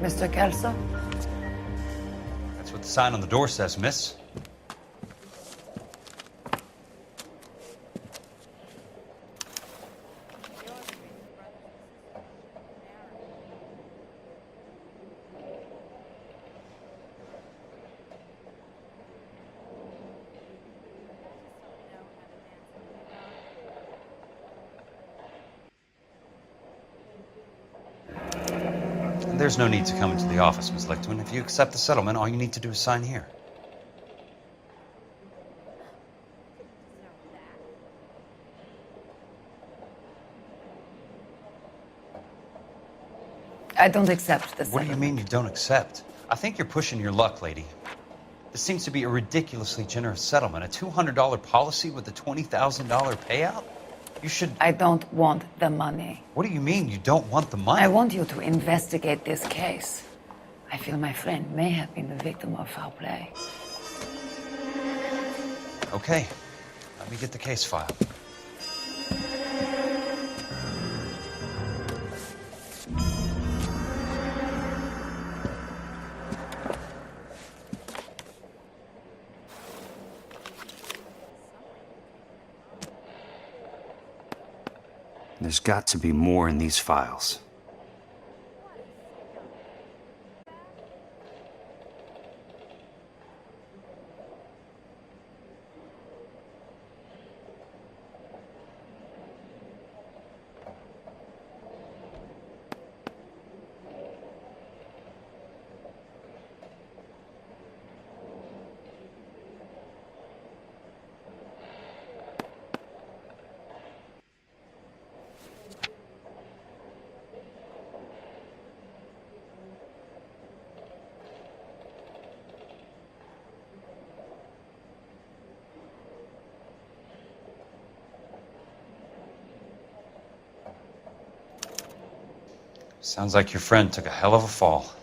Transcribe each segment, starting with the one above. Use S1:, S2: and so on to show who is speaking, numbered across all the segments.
S1: Mr. Kelso?
S2: That's what the sign on the door says, miss. There's no need to come into the office, Miss Lichtman. If you accept the settlement, all you need to do is sign here.
S1: I don't accept the settlement.
S2: What do you mean you don't accept? I think you're pushing your luck, lady. This seems to be a ridiculously generous settlement. A $200 policy with a $20,000 payout? You should...
S1: I don't want the money.
S2: What do you mean you don't want the money?
S1: I want you to investigate this case. I feel my friend may have been the victim of foul play.
S2: Okay. Let me get the case file. There's got to be more in these files. Sounds like your friend took a hell of a fall.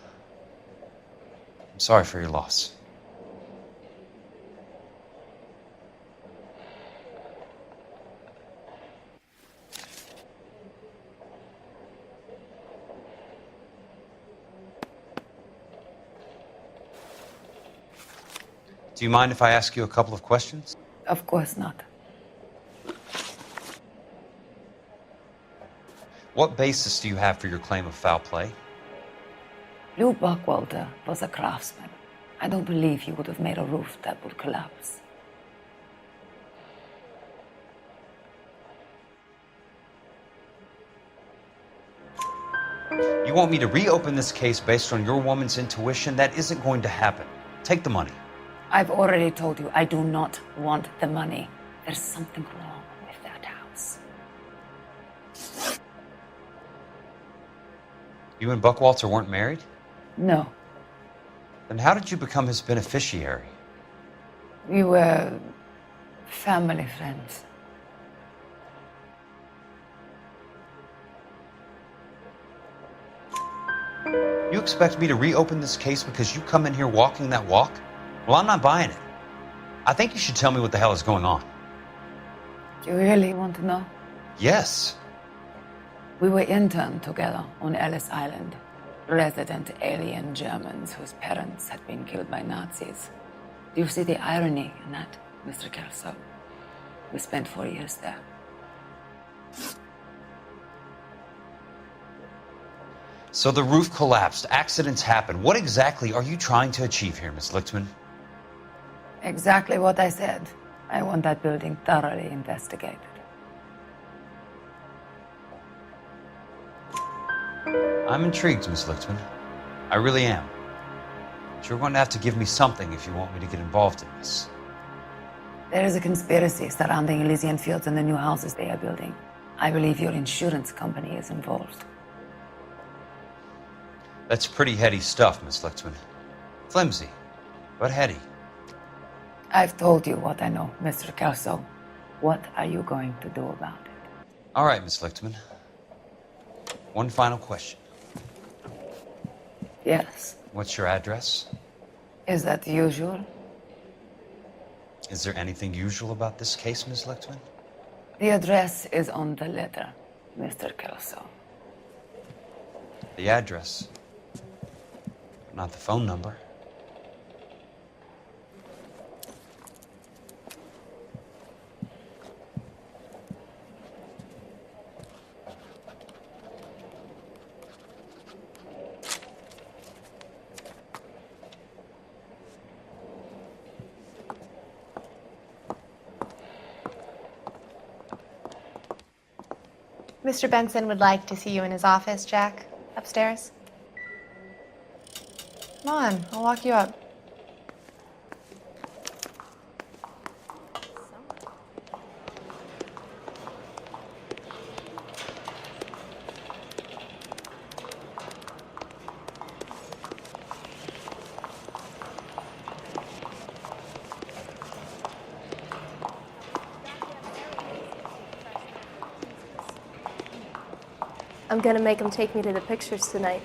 S2: I'm sorry for your loss. Do you mind if I ask you a couple of questions?
S1: Of course not.
S2: What basis do you have for your claim of foul play?
S1: Lou Buckwalter was a craftsman. I don't believe he would have made a roof that would collapse.
S2: You want me to reopen this case based on your woman's intuition? That isn't going to happen. Take the money.
S1: I've already told you I do not want the money. There's something wrong with that house.
S2: You and Buckwalter weren't married?
S1: No.
S2: Then how did you become his beneficiary?
S1: We were family friends.
S2: You expect me to reopen this case because you come in here walking that walk? Well, I'm not buying it. I think you should tell me what the hell is going on.
S1: Do you really want to know?
S2: Yes.
S1: We were interned together on Ellis Island. Resident alien Germans whose parents had been killed by Nazis. Do you see the irony in that, Mr. Kelso? We spent 4 years there.
S2: So the roof collapsed. Accidents happen. What exactly are you trying to achieve here, Miss Lichtman?
S1: Exactly what I said. I want that building thoroughly investigated.
S2: I'm intrigued, Miss Lichtman. I really am. But you're going to have to give me something if you want me to get involved in this.
S1: There is a conspiracy surrounding Elysian Fields and the new houses they are building. I believe your insurance company is involved.
S2: That's pretty heady stuff, Miss Lichtman. Flimsy, but heady.
S1: I've told you what I know, Mr. Kelso. What are you going to do about it?
S2: All right, Miss Lichtman. One final question.
S1: Yes.
S2: What's your address?
S1: Is that usual?
S2: Is there anything usual about this case, Miss Lichtman?
S1: The address is on the letter, Mr. Kelso.
S2: The address Not the phone number.
S3: Mr. Benson would like to see you in his office, Jack. Upstairs. Come on, I'll walk you up.
S4: I'm gonna make him take me to the pictures tonight.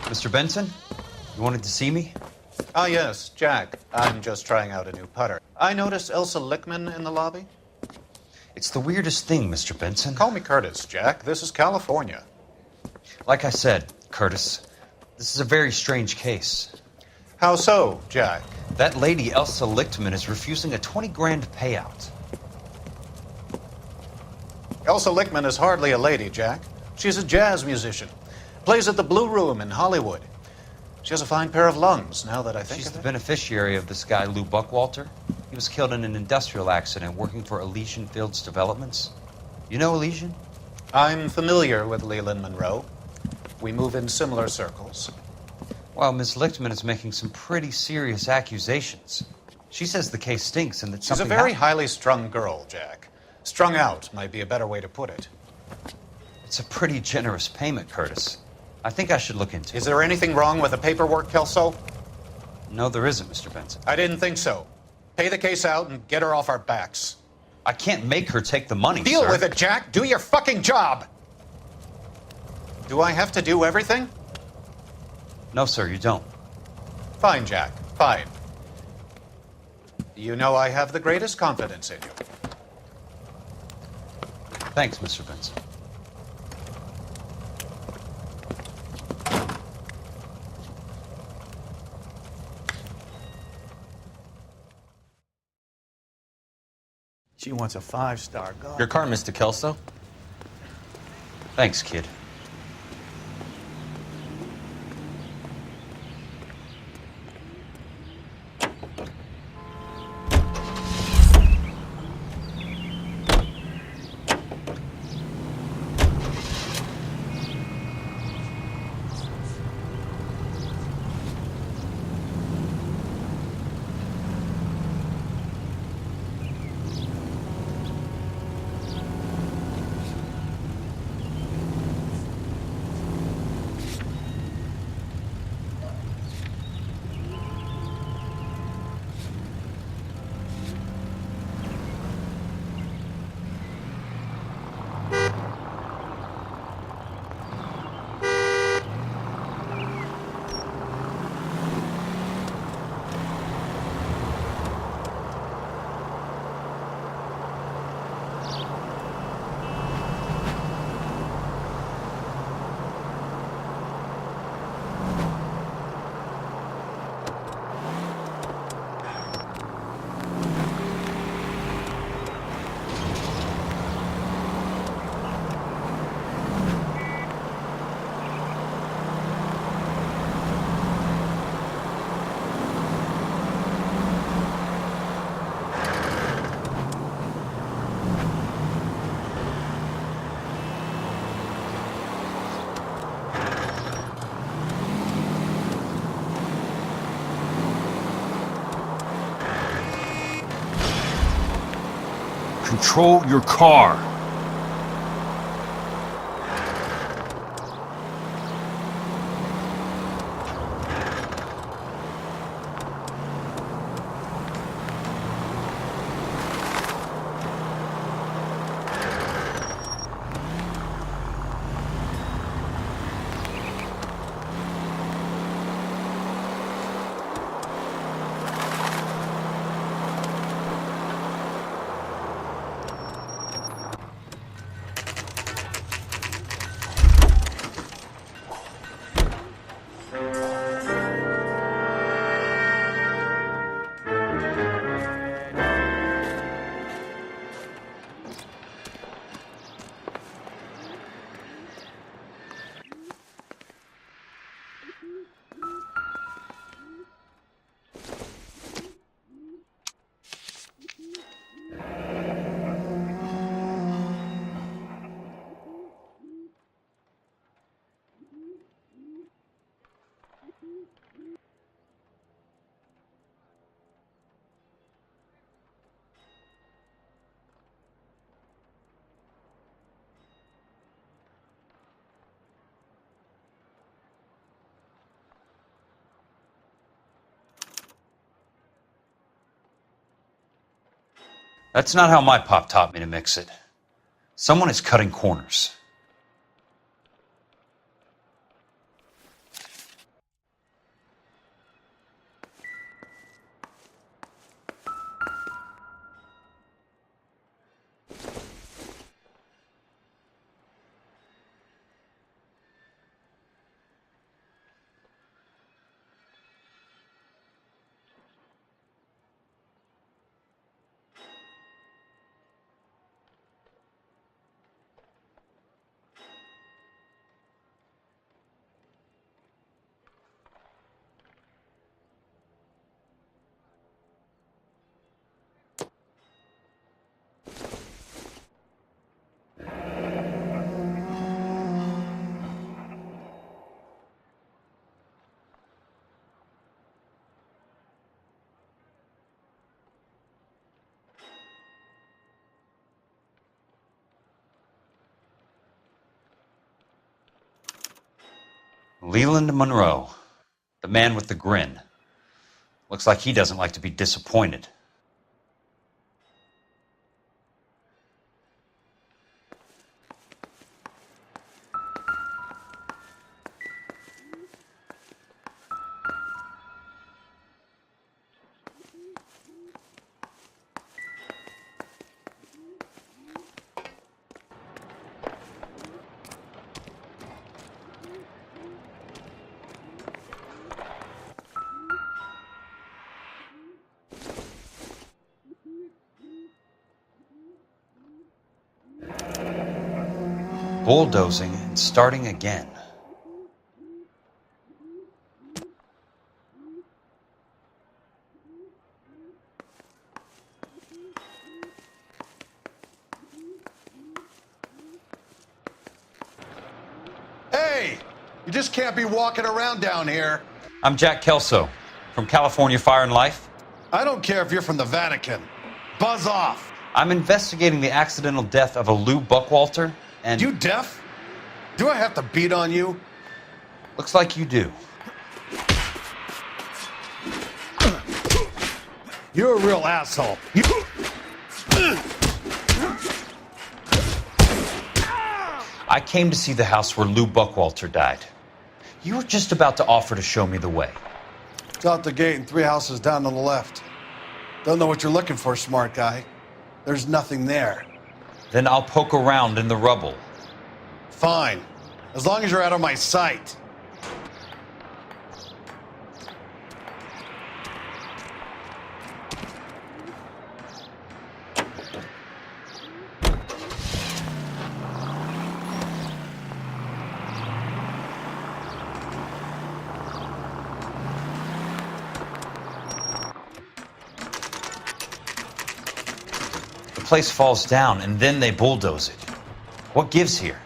S2: Mr. Benson, you wanted to see me?
S5: Ah, yes, Jack. I'm just trying out a new putter. I noticed Elsa Lickman in the lobby.
S2: It's the weirdest thing, Mr. Benson.
S5: Call me Curtis, Jack. This is California.
S2: Like I said, Curtis, this is a very strange case.
S5: How so, Jack?
S2: That lady, Elsa Lichtman, is refusing a 20 grand payout.
S5: Elsa Lickman is hardly a lady, Jack. She's a jazz musician. Plays at the Blue Room in Hollywood. She has a fine pair of lungs, now that I think
S2: She's
S5: of
S2: the
S5: it.
S2: beneficiary of this guy, Lou Buckwalter. He was killed in an industrial accident working for Elysian Fields Developments. You know Elysian?
S5: I'm familiar with Leland Monroe. We move in similar circles.
S2: Well, Miss Lichtman is making some pretty serious accusations. She says the case stinks and that
S5: She's a
S2: something
S5: very
S2: happened.
S5: highly strung girl, Jack. Strung out might be a better way to put it.
S2: It's a pretty generous payment, Curtis. I think I should look into it.
S5: Is there anything wrong with the paperwork, Kelso?
S2: No, there isn't, Mr. Benson.
S5: I didn't think so. Pay the case out and get her off our backs.
S2: I can't make her take the money,
S5: Deal
S2: sir.
S5: with it, Jack. Do your fucking job. Do I have to do everything?
S2: No, sir, you don't.
S5: Fine, Jack. Fine. You know I have the greatest confidence in you.
S2: Thanks, Mr. Benson.
S6: She wants a 5-star guard.
S7: Your car, Mr. Kelso.
S2: Thanks, kid.
S8: Control your car.
S2: That's not how my pop taught me to mix it. Someone is cutting corners. Leland Monroe, the man with the grin. Looks like he doesn't like to be disappointed. Bulldozing and starting again.
S7: Hey! You just can't be walking around down here.
S2: I'm Jack Kelso from California Fire and Life.
S7: I don't care if you're from the Vatican. Buzz off.
S2: I'm investigating the accidental death of a Lou Buckwalter, and...
S7: You deaf? Do I have to beat on you?
S2: Looks like you do.
S7: You're a real asshole.
S2: I came to see the house where Lou Buckwalter died. You were just about to offer to show me the way.
S7: It's out the gate and 3 houses down on the left. Don't know what you're looking for, smart guy. There's nothing there.
S2: Then I'll poke around in the rubble.
S7: Fine. As long as you're out of my sight.
S2: The place falls down, and then they bulldoze it. What gives here?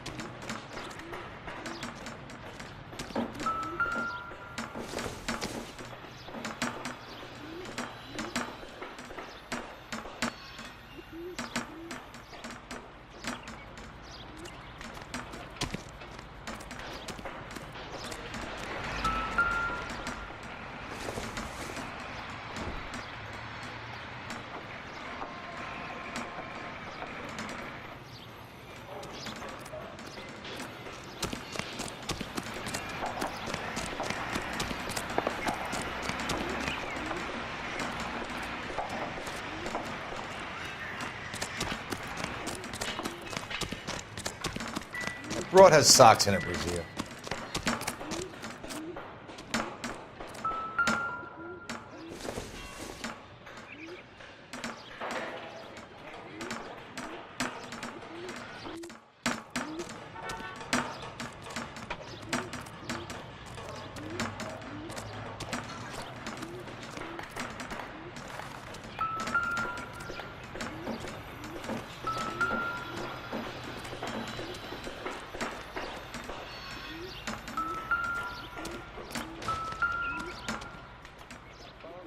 S9: Broad has socks in it, Brazil.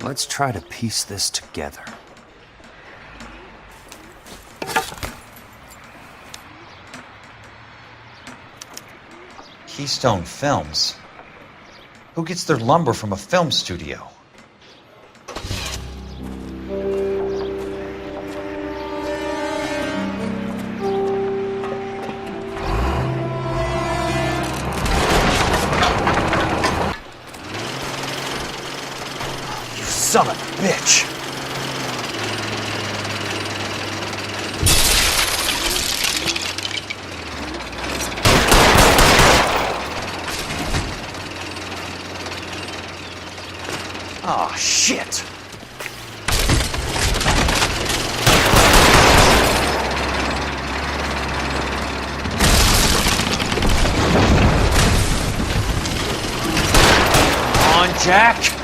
S8: Let's try to piece this together.
S2: Keystone Films? Who gets their lumber from a film studio?
S6: son of a bitch. Oh, shit. Come on, Jack.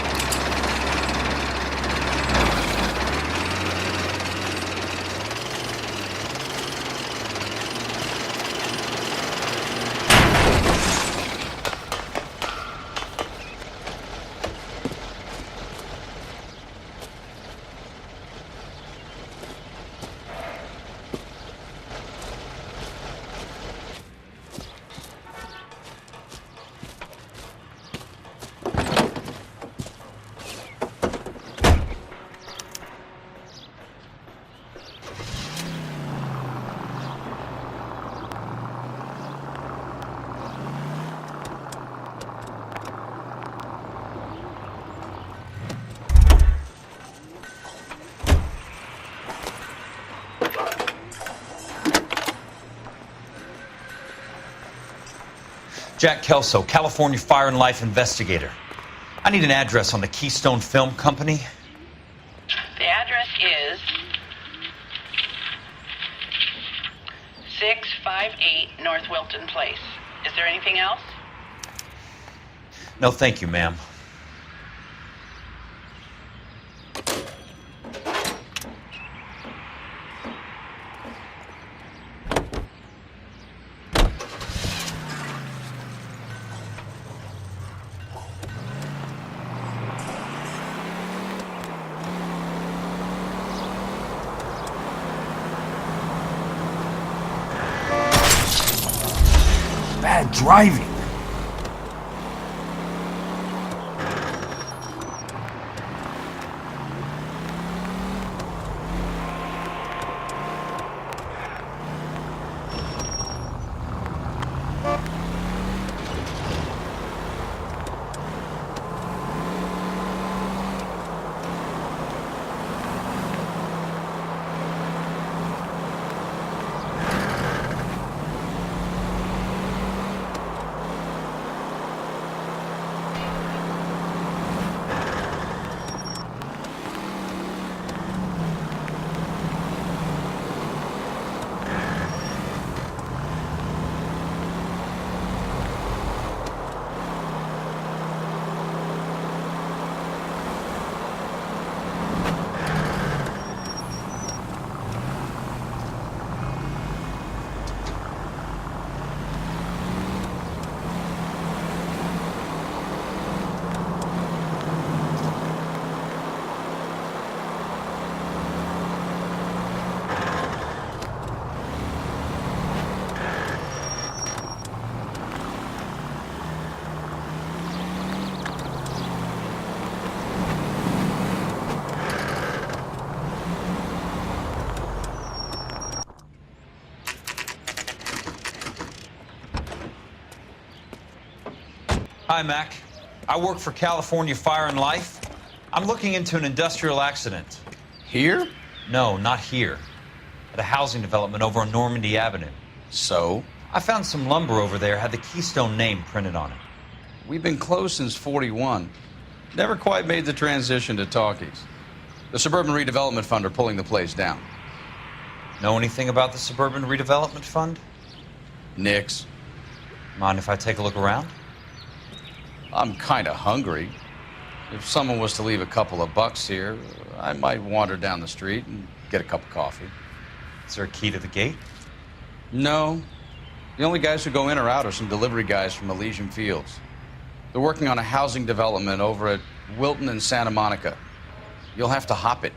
S2: Jack Kelso, California Fire and Life investigator. I need an address on the Keystone Film Company.
S10: The address is 658 North Wilton Place. Is there anything else?
S2: No, thank you, ma'am.
S8: Bad driving.
S2: Hi, Mac. I work for California Fire and Life. I'm looking into an industrial accident.
S9: Here?
S2: No, not here. At a housing development over on Normandy Avenue.
S9: So?
S2: I found some lumber over there, had the Keystone name printed on it.
S11: We've been closed since '41. Never quite made the transition to talkies. The Suburban Redevelopment Fund are pulling the place down.
S2: Know anything about the Suburban Redevelopment Fund?
S11: Nix.
S2: Mind if I take a look around?
S11: I'm kind of hungry. If someone was to leave a couple of bucks here, I might wander down the street and get a cup of coffee.
S2: Is there a key to the gate?
S11: No. The only guys who go in or out are some delivery guys from Elysian Fields. They're working on a housing development over at Wilton and Santa Monica. You'll have to hop it.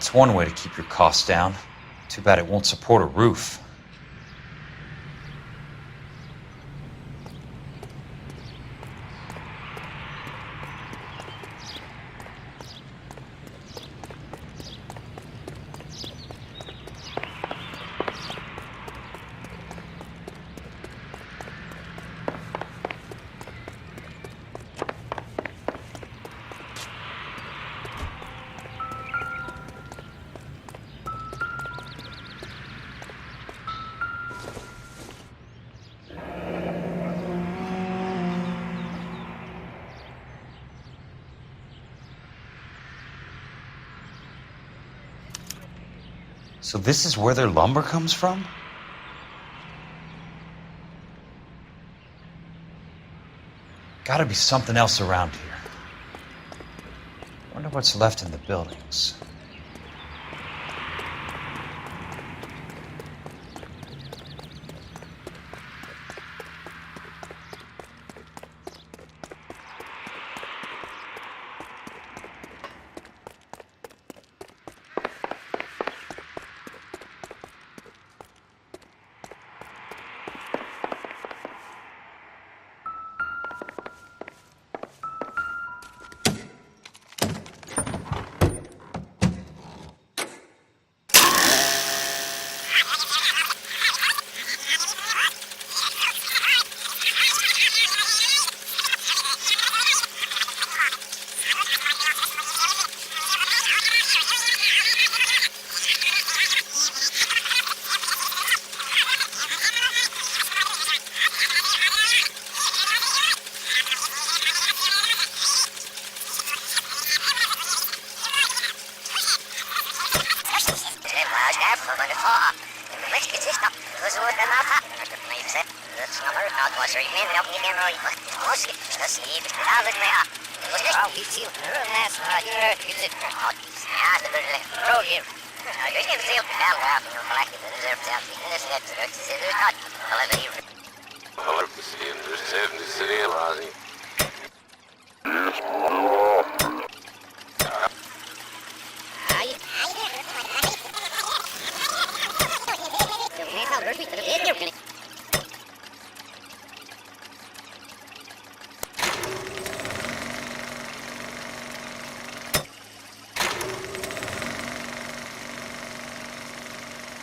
S2: That's one way to keep your costs down. Too bad it won't support a roof. So this is where their lumber comes from? Gotta be something else around here. Wonder what's left in the buildings.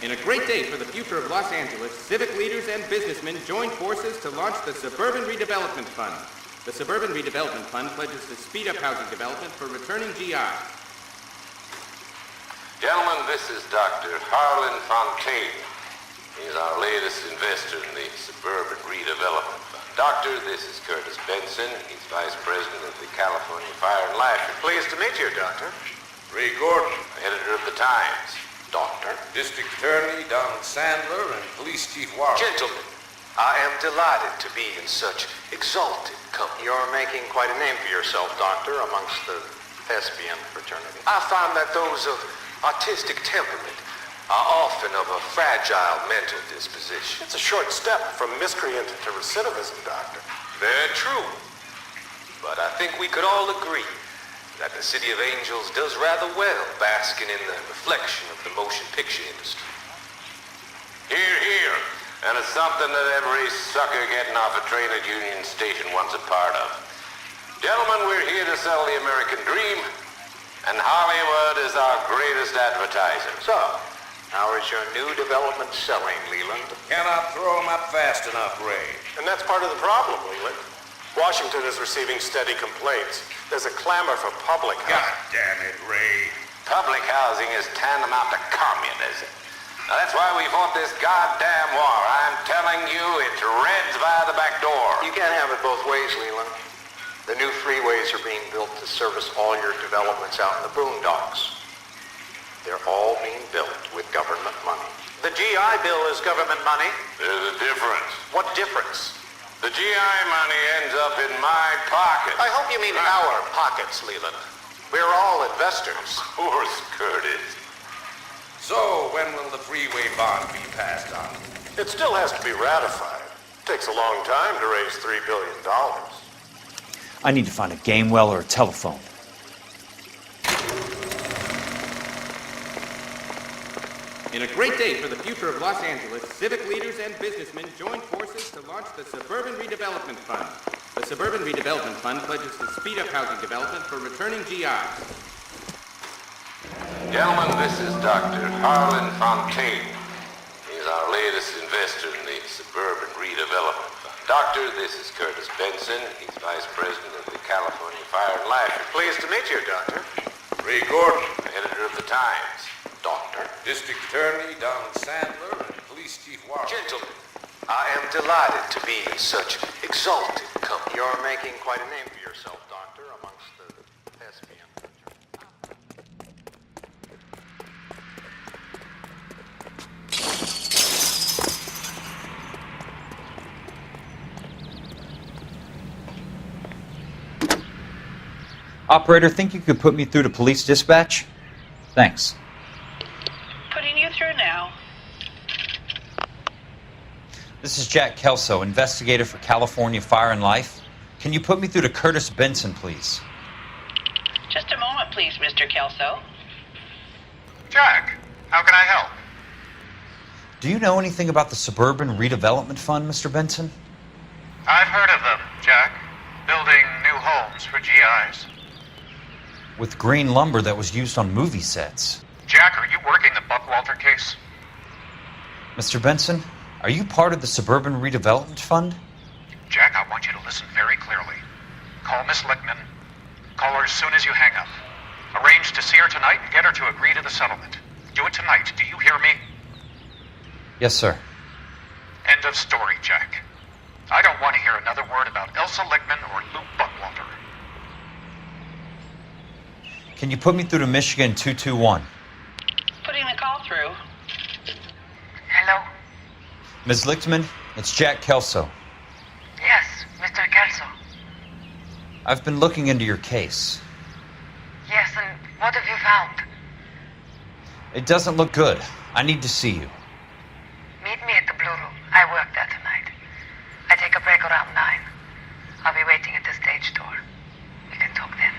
S12: In a great day for the future of Los Angeles, civic leaders and businessmen joined forces to launch the Suburban Redevelopment Fund. The Suburban Redevelopment Fund pledges to speed up housing development for returning GIs.
S13: Gentlemen, this is Dr. Harlan Fontaine. He's our latest investor in the Suburban Redevelopment Fund. Doctor, this is Curtis Benson. He's Vice President of the California Fire and Life.
S5: Pleased to meet you, Doctor.
S13: Ray Gordon, editor of the Times.
S5: Doctor.
S13: District Attorney Donald Sandler and Police Chief Warren.
S5: Gentlemen, I am delighted to be in such exalted company. You're making quite a name for yourself, Doctor, amongst the thespian fraternity. I find that those of artistic temperament are often of a fragile mental disposition. It's a short step from miscreant to recidivism, Doctor.
S13: Very true. But I think we could all agree that the City of Angels does rather well basking in the reflection of the motion picture industry. Hear, hear. And it's something that every sucker getting off a train at Union Station wants a part of. Gentlemen, we're here to sell the American dream, and Hollywood is our greatest advertiser.
S5: So, how is your new development selling, Leland?
S13: Cannot throw them up fast enough, Ray.
S5: And that's part of the problem, Leland. Washington is receiving steady complaints. There's a clamor for public
S13: God damn it, Ray. Public housing is tantamount to communism. Now, that's why we fought this goddamn war. I'm telling you, it's Reds via the back door.
S5: You can't have it both ways, Leland. The new freeways are being built to service all your developments out in the boondocks. They're all being built with government money. The GI Bill is government money.
S13: There's a difference.
S5: What difference?
S13: The GI money ends up in my pocket.
S5: I hope you mean our pockets, Leland. We're all investors.
S13: Of course, Curtis.
S14: So, when will the freeway bond be passed on?
S5: It still has to be ratified. It takes a long time to raise $3 billion.
S6: I need to find a game well or a telephone.
S12: In a great day for the future of Los Angeles, civic leaders and businessmen joined forces to launch the Suburban Redevelopment Fund. The Suburban Redevelopment Fund pledges to speed up housing development for returning GIs.
S13: Gentlemen, this is Dr. Harlan Fontaine. He's our latest investor in the Suburban Redevelopment Fund. Doctor, this is Curtis Benson. He's Vice President of the California Fire and Life.
S5: Pleased to meet you, Doctor.
S14: Ray Gordon,
S13: Editor of the Times. Doctor.
S14: District Attorney Donald Sandler, and Police Chief Warren.
S5: Gentlemen, I am delighted to be in such exalted company. You're making quite a name for yourself, Doctor, amongst the thespian.
S2: Operator, think you could put me through to police dispatch? Thanks.
S10: Putting you through now.
S2: This is Jack Kelso, investigator for California Fire and Life. Can you put me through to Curtis Benson, please?
S10: Just a moment, please, Mr. Kelso.
S5: Jack, how can I help?
S2: Do you know anything about the Suburban Redevelopment Fund, Mr. Benson?
S5: I've heard of them, Jack. Building new homes for GIs.
S2: With green lumber that was used on movie sets.
S5: Jack, are you working the Buckwalter case?
S2: Mr. Benson, are you part of the Suburban Redevelopment Fund?
S5: Jack, I want you to listen very clearly. Call Miss Lickman. Call her as soon as you hang up. Arrange to see her tonight and get her to agree to the settlement. Do it tonight. Do you hear me?
S2: Yes, sir.
S5: End of story, Jack. I don't want to hear another word about Elsa Lickman or Lou Buckwalter.
S2: Can you put me through to Michigan 221?
S10: Putting the call through.
S15: Hello?
S2: Ms. Lichtman, it's Jack Kelso.
S15: Yes, Mr. Kelso.
S2: I've been looking into your case.
S15: Yes, and what have you found?
S2: It doesn't look good. I need to see you.
S15: Meet me at the Blue Room. I work there tonight. I take a break around 9. I'll be waiting at the stage door. We can talk then.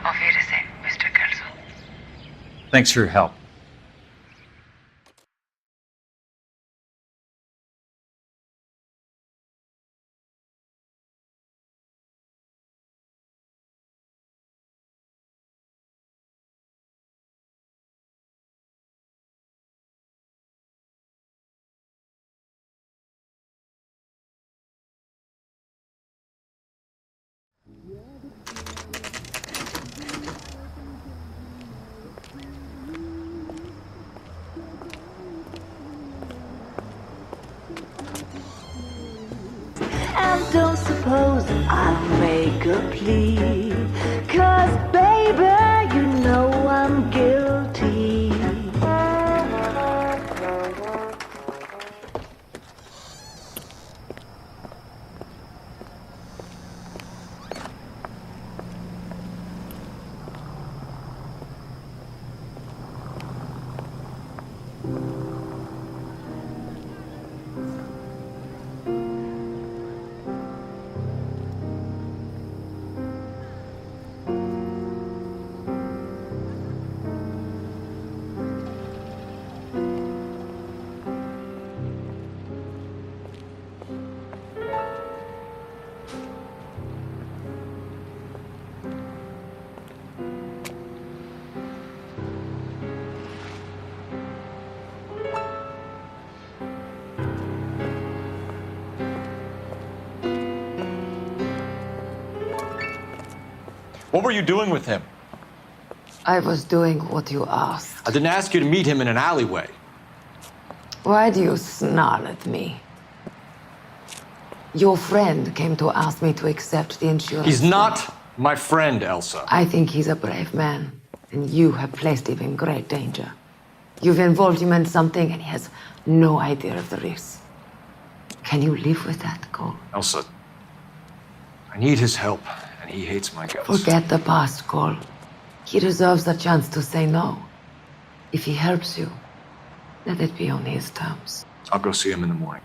S15: Auf Wiedersehen, Mr. Kelso.
S2: Thanks for your help.
S16: And don't suppose I'll make a plea, 'cause baby, you know I'm guilty.
S6: What were you doing with him?
S1: I was doing what you asked.
S9: I didn't ask you to meet him in an alleyway.
S1: Why do you snarl at me? Your friend came to ask me to accept the insurance.
S9: He's not my friend, Elsa.
S1: I think he's a brave man, and you have placed him in great danger. You've involved him in something, and he has no idea of the risk. Can you live with that, Cole?
S9: Elsa, I need his help, and he hates my guts.
S1: Forget the past, Cole. He deserves a chance to say no. If he helps you, let it be on his terms.
S9: I'll go see him in the morning.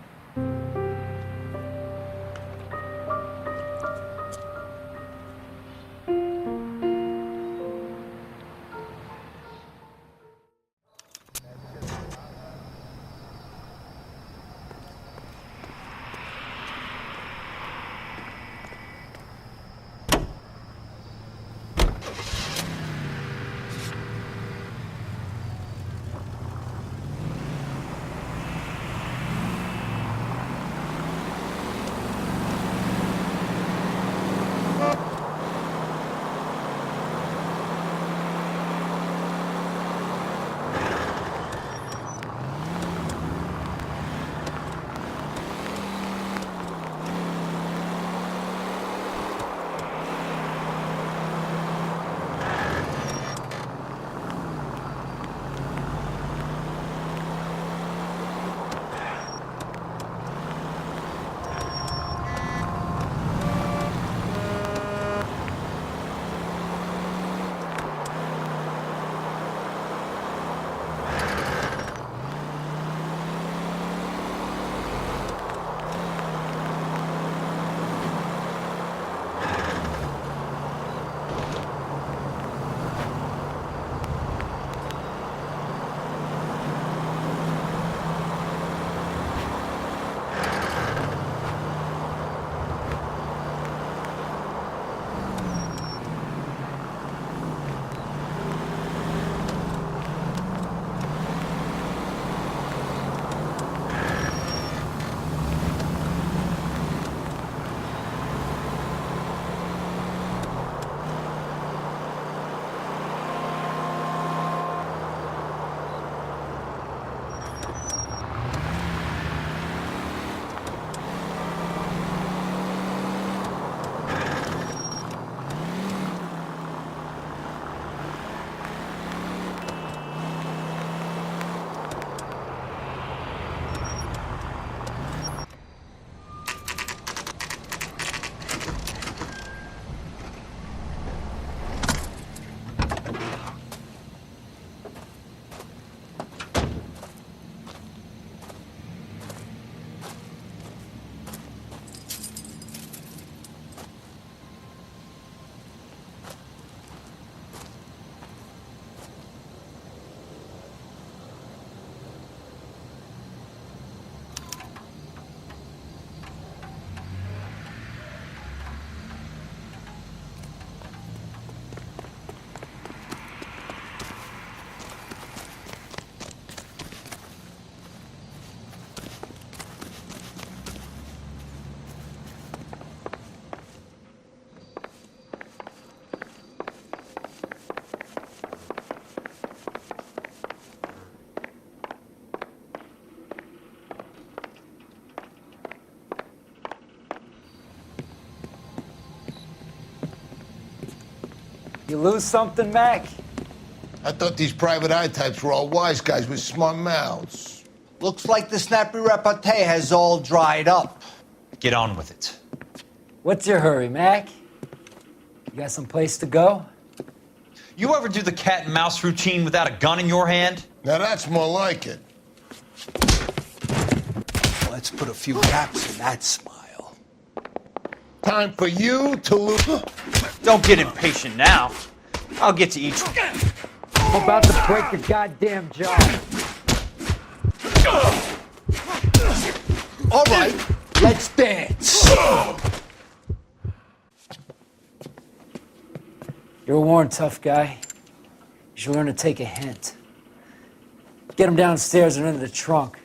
S17: You lose something, Mac?
S18: I thought these private eye types were all wise guys with smart mouths.
S19: Looks like the snappy repartee has all dried up.
S2: Get on with it.
S17: What's your hurry, Mac? You got some place to go?
S2: You ever do the cat and mouse routine without a gun in your hand?
S18: Now that's more like it.
S19: Let's put a few caps in that smile.
S18: Time for you to lose.
S2: Don't get impatient now. I'll get to each one.
S17: I'm about to break your goddamn jaw.
S19: All right, let's dance.
S17: You're a worn, tough guy. You should learn to take a hint. Get him downstairs and into the trunk.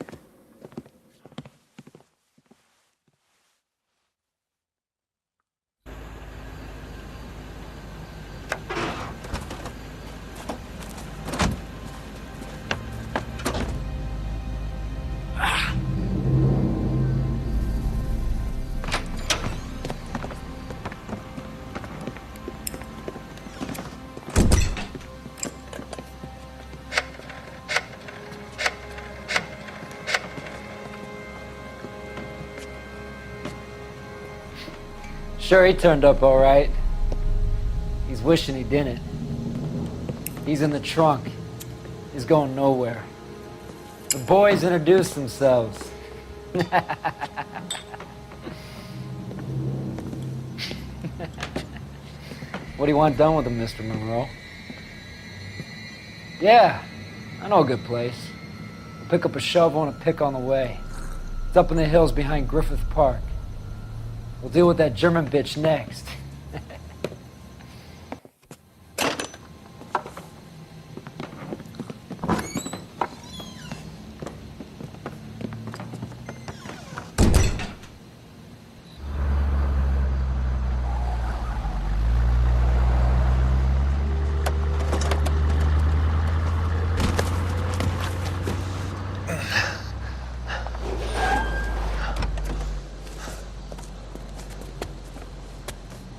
S17: sure he turned up all right. He's wishing he didn't. He's in the trunk. He's going nowhere. The boys introduced themselves. What do you want done with him, Mr. Monroe? Yeah, I know a good place. We'll pick up a shovel and a pick on the way. It's up in the hills behind Griffith Park. We'll deal with that German bitch next.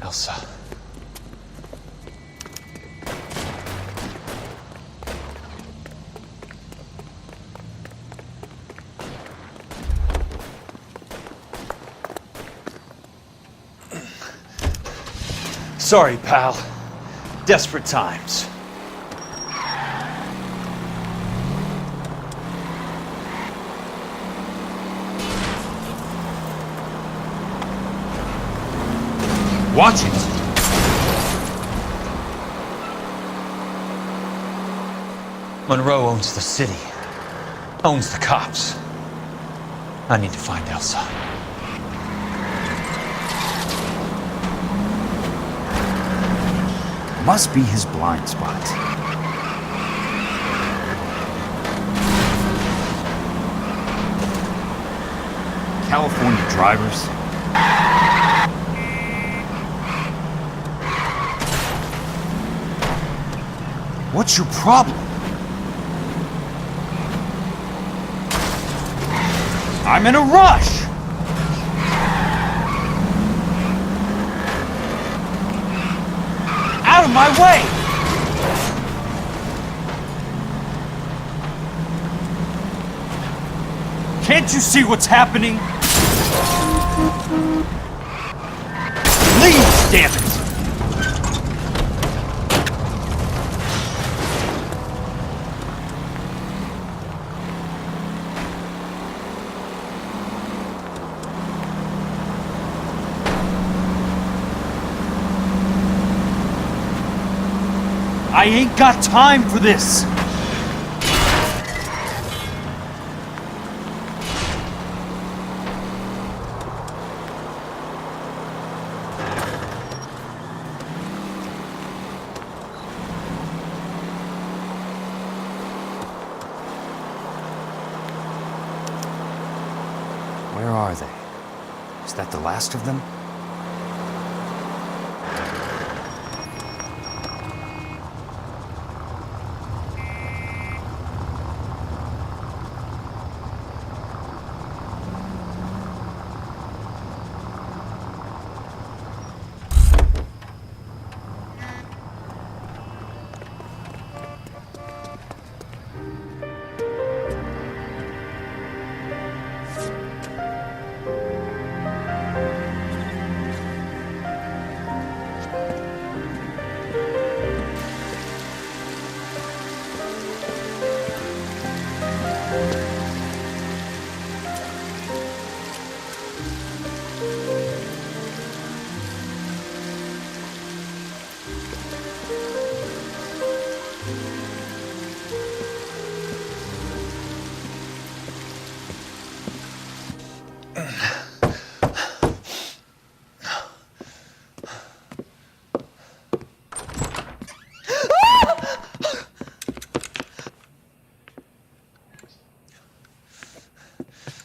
S2: Elsa.
S6: Sorry, pal. Desperate times.
S2: Watch it! Monroe owns the city. Owns the cops. I need to find Elsa.
S8: Must be his blind spot. California drivers. What's your problem? I'm in a rush! Out of my way! Can't you see what's happening? Please, damn it! I ain't got time for this! Where are they? Is that the last of them?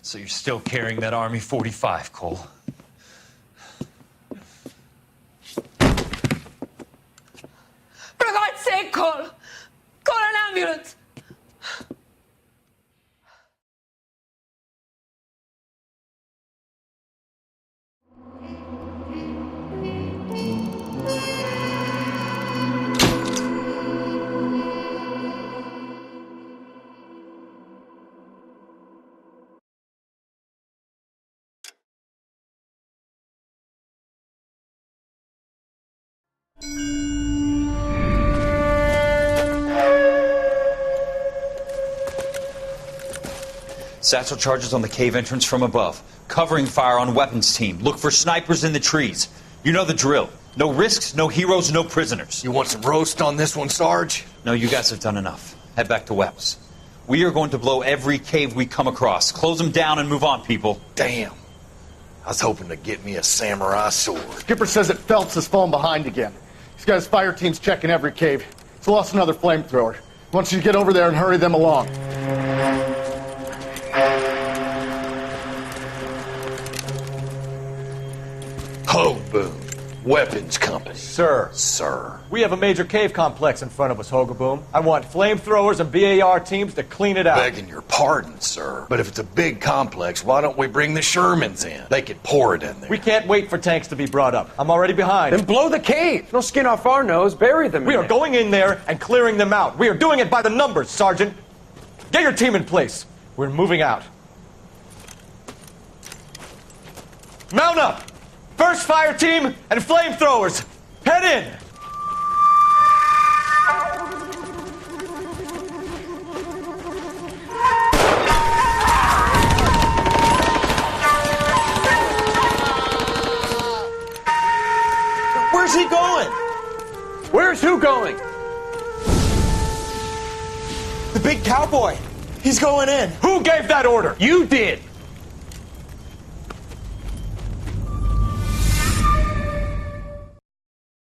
S2: So you're still carrying that Army 45, Cole?
S1: For God's sake, Cole! Call an ambulance!
S2: Satchel charges on the cave entrance from above. Covering fire on weapons team. Look for snipers in the trees. You know the drill. No risks, no heroes, no prisoners.
S18: You want some roast on this one, Sarge?
S2: No, you guys have done enough. Head back to Webb's. We are going to blow every cave we come across. Close them down and move on, people.
S18: Damn. I was hoping to get me a samurai sword.
S20: Skipper says that Phelps has fallen behind again. He's got his fire teams checking every cave. He's lost another flamethrower. He wants you to get over there and hurry them along.
S18: Ho, boom. Weapons company.
S21: Sir.
S18: Sir.
S21: We have a major cave complex in front of us, Hogaboom. I want flamethrowers and BAR teams to clean it out.
S18: Begging your pardon, sir. But if it's a big complex, why don't we bring the Shermans in? They could pour it in there.
S21: We can't wait for tanks to be brought up. I'm already behind.
S9: Then blow the cave. No skin off our nose. Bury them.
S21: We are going in there and clearing them out. We are doing it by the numbers, Sergeant. Get your team in place. We're moving out. Mount up! First fire team and flamethrowers. Head in!
S6: Where's he going?
S21: Where's who going?
S6: The big cowboy. He's going in.
S21: Who gave that order?
S9: You did.